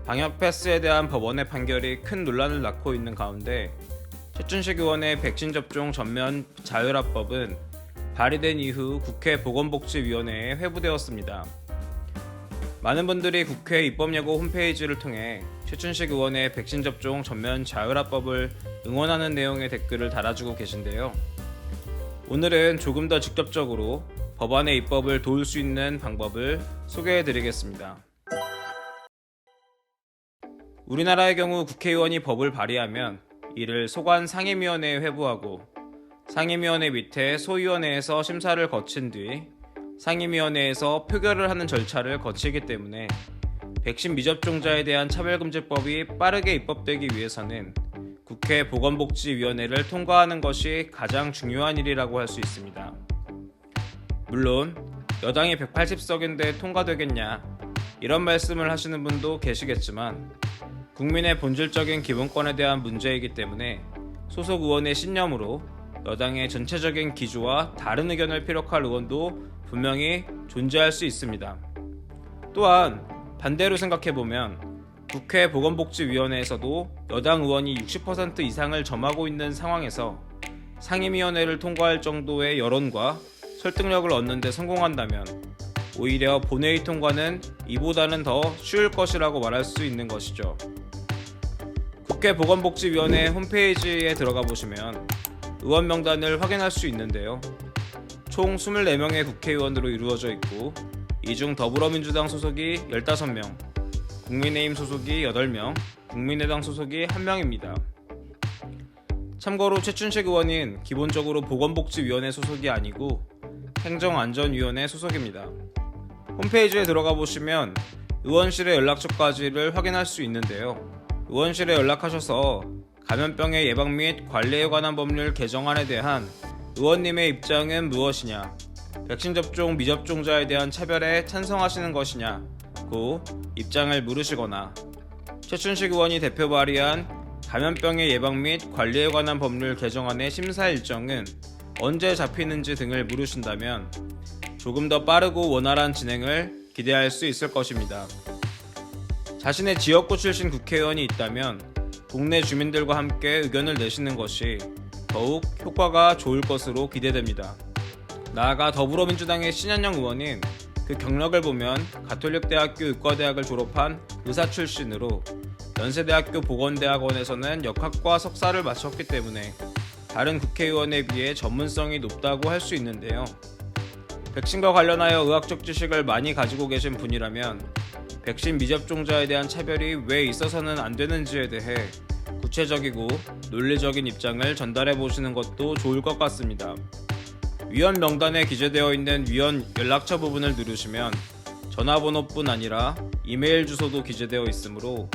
방역 패스에 대한 법원의 판결이 큰 논란을 낳고 있는 가운데 최춘식 의원의 백신 접종 전면 자율화법은 발의된 이후 국회 보건복지위원회에 회부되었습니다. 많은 분들이 국회 입법예고 홈페이지를 통해 최춘식 의원의 백신 접종 전면 자율화법을 응원하는 내용의 댓글을 달아주고 계신데요. 오늘은 조금 더 직접적으로 법안의 입법을 도울 수 있는 방법을 소개해드리겠습니다. 우리나라의 경우 국회의원이 법을 발의하면 이를 소관 상임위원회에 회부하고 상임위원회 밑에 소위원회에서 심사를 거친 뒤 상임위원회에서 표결을 하는 절차를 거치기 때문에 백신 미접종자에 대한 차별금지법이 빠르게 입법되기 위해서는 국회 보건복지위원회를 통과하는 것이 가장 중요한 일이라고 할 수 있습니다. 물론 여당이 180석인데 통과되겠냐 이런 말씀을 하시는 분도 계시겠지만 국민의 본질적인 기본권에 대한 문제이기 때문에 소속 의원의 신념으로 여당의 전체적인 기조와 다른 의견을 피력할 의원도 분명히 존재할 수 있습니다. 또한 반대로 생각해보면 국회 보건복지위원회에서도 여당 의원이 60% 이상을 점하고 있는 상황에서 상임위원회를 통과할 정도의 여론과 설득력을 얻는 데 성공한다면 오히려 본회의 통과는 이보다는 더 쉬울 것이라고 말할 수 있는 것이죠. 국회 보건복지위원회 홈페이지에 들어가 보시면 의원 명단을 확인할 수 있는데요. 총 24명의 국회의원으로 이루어져 있고 이 중 더불어민주당 소속이 15명, 국민의힘 소속이 8명, 국민의당 소속이 1명입니다. 참고로 최춘식 의원은 기본적으로 보건복지위원회 소속이 아니고 행정안전위원회 소속입니다. 홈페이지에 들어가 보시면 의원실의 연락처까지를 확인할 수 있는데요. 의원실에 연락하셔서 감염병의 예방 및 관리에 관한 법률 개정안에 대한 의원님의 입장은 무엇이냐, 백신 접종 미접종자에 대한 차별에 찬성하시는 것이냐고 입장을 물으시거나 최춘식 의원이 대표 발의한 감염병의 예방 및 관리에 관한 법률 개정안의 심사 일정은 언제 잡히는지 등을 물으신다면 조금 더 빠르고 원활한 진행을 기대할 수 있을 것입니다. 자신의 지역구 출신 국회의원이 있다면 동네 주민들과 함께 의견을 내시는 것이 더욱 효과가 좋을 것으로 기대됩니다. 나아가 더불어민주당의 신현영 의원은 그 경력을 보면 가톨릭대학교 의과대학을 졸업한 의사 출신으로 연세대학교 보건대학원에서는 역학과 석사를 마쳤기 때문에 다른 국회의원에 비해 전문성이 높다고 할 수 있는데요. 백신과 관련하여 의학적 지식을 많이 가지고 계신 분이라면 백신 미접종자에 대한 차별이 왜 있어서는 안 되는지에 대해 구체적이고 논리적인 입장을 전달해 보시는 것도 좋을 것 같습니다. 위원 명단에 기재되어 있는 위원 연락처 부분을 누르시면 전화번호뿐 아니라 이메일 주소도 기재되어 있으므로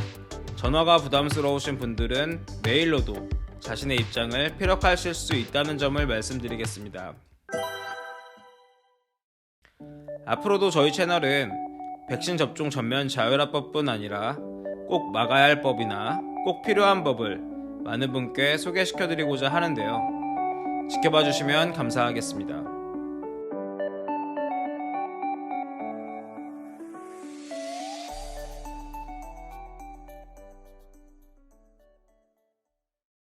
전화가 부담스러우신 분들은 메일로도 자신의 입장을 피력하실 수 있다는 점을 말씀드리겠습니다. 앞으로도 저희 채널은 백신 접종 전면 자율화법뿐 아니라 꼭 막아야 할 법이나 꼭 필요한 법을 많은 분께 소개시켜드리고자 하는데요. 지켜봐 주시면 감사하겠습니다.